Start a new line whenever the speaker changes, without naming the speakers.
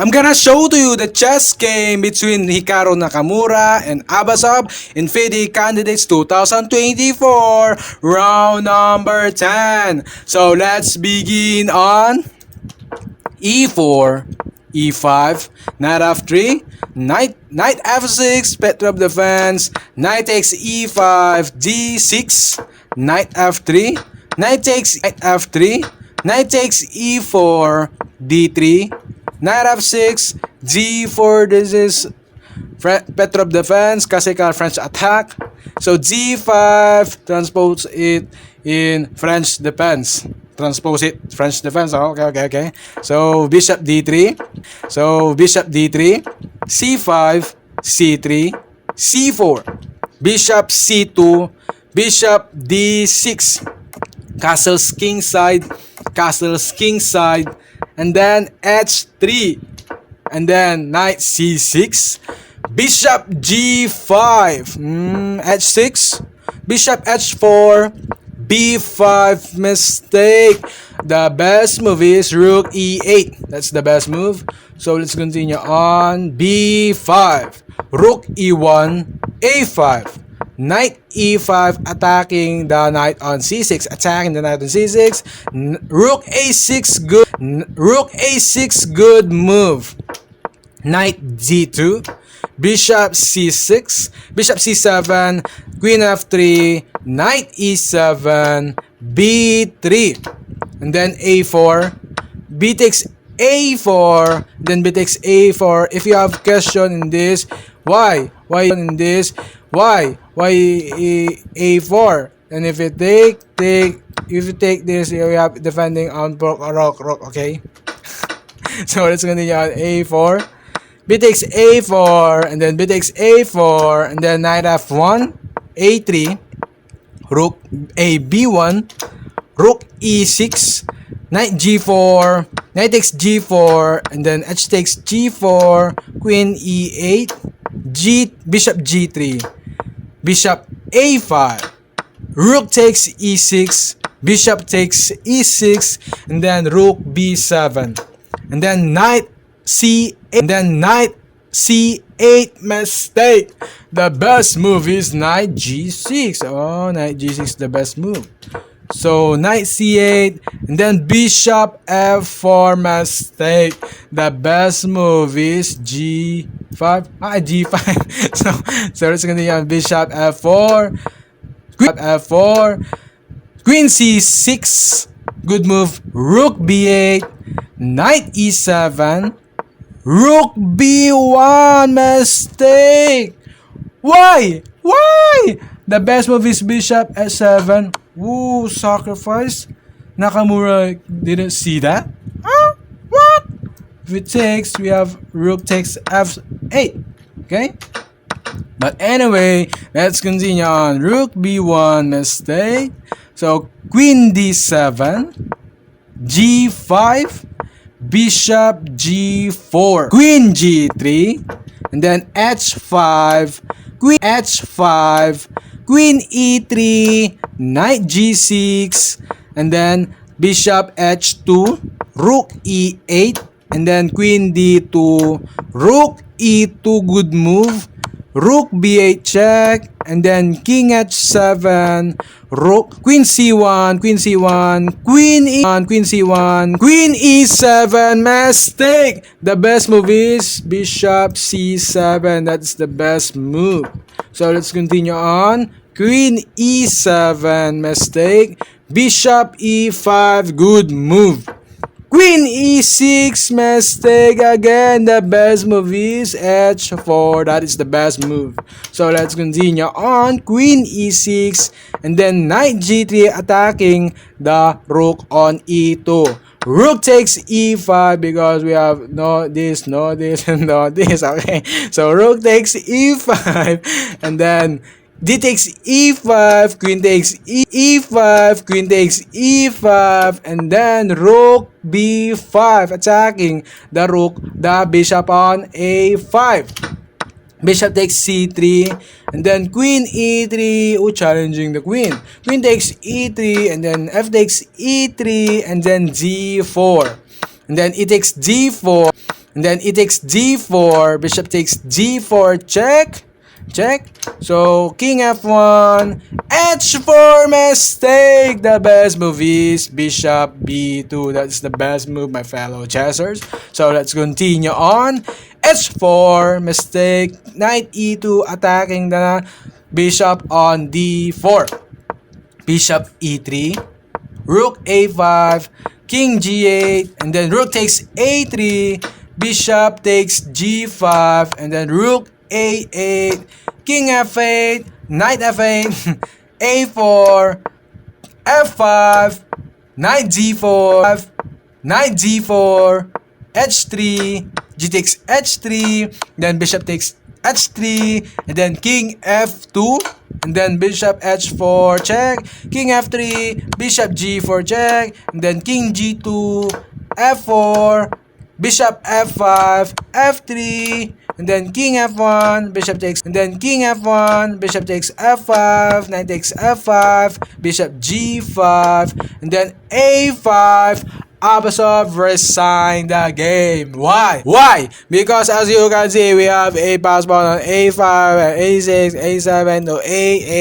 I'm gonna show to you the chess game between Hikaru Nakamura and Abasov in FIDE Candidates 2024, round number 10. So let's begin on E4, E5, Knight F3, Knight F6, Petrov defense, Knight takes E5, D6, Knight F3, Knight takes F3, Knight takes E4, D3, Knight F6, G4, this is Petrov defense, classical French attack. So G5, transpose it in French defense. Transpose it, French defense. Okay. So Bishop D3. So Bishop D3, C5, C3, C4. Bishop C2, Bishop D6. Castle's king side, and then H3, and then Knight C6, Bishop G5, H6, Bishop H4, B5, mistake. The best move is Rook E8. That's the best move. So let's continue on B5, Rook E1, A5. Knight E5, attacking the knight on C6, Rook A6, good move. Knight D2, Bishop C6, Bishop C7, Queen F3, Knight E7, B3, and then A4, B takes A4, then B takes A4. If you have question in this, why A4? And if you take this, you have defending on rook, okay? So let's continue on A4. B takes A4, and then B takes A4, and then Knight F1, A3, Rook A B1, Rook E6, Knight G4, Knight takes G4, and then H takes G4, Queen E8, Bishop G3, Bishop A5, Rook takes E6, Bishop takes E6, and then Rook B7, and then Knight C8, mistake. The best move is Knight G6. Oh, Knight G6 the best move. So Knight C8, and then Bishop F4, mistake. The best move is G5. G5. so let's continue on Bishop F4, Queen C6, good move. Rook B8, Knight E7, Rook B1, mistake. Why? The best move is Bishop S7. Ooh, sacrifice. Nakamura didn't see that. Huh? What? If it takes, we have Rook takes F8. Okay? But anyway, let's continue on. Rook B1, mistake. So Queen D7, G5, Bishop G4, Queen G3, and then H5, Queen H5, Queen E3, Knight G6, and then Bishop H2, Rook E8, and then Queen D2, Rook E2, good move. Rook B8 check, and then King H7, Rook, Queen C1, Queen E7, mistake. The best move is Bishop C7. That's the best move. So let's continue on. Queen E7, mistake. Bishop E5, good move. Queen E6, mistake again. The best move is H4. That is the best move. So let's continue on. Queen E6, and then Knight G3, attacking the Rook on E2. Rook takes E5 because we have this, and no this. Okay, so Rook takes E5, and then D takes E5, Queen takes E5, Queen takes E5, and then Rook B5, attacking the Bishop on A5. Bishop takes C3, and then Queen E3, challenging the Queen. Queen takes E3, and then F takes E3, and then G4. And then E takes G4, and then e takes d4, bishop takes d4, check, check. So king f1, h4, mistake. The best move is bishop b2. That's the best move, my fellow chessers. So let's continue on. h4, mistake. Knight e2, attacking the bishop on d4. Bishop e3, rook a5, king g8, and then rook takes a3, bishop takes g5, and then rook a8, king f8, knight f8, a4, f5, knight g4, knight g4, h3, g takes h3, then bishop takes h3, and then king f2, and then bishop h4, check, king f3, bishop g4, check, and then king g2, f4, bishop f5, f3, and then king f1, bishop takes, and then king f1, bishop takes f5, knight takes f5, bishop g5, and then a5. Abasov resigned the game. Why? Why? Because as you can see, we have a pass pawn on a5, a6, a7 to a8.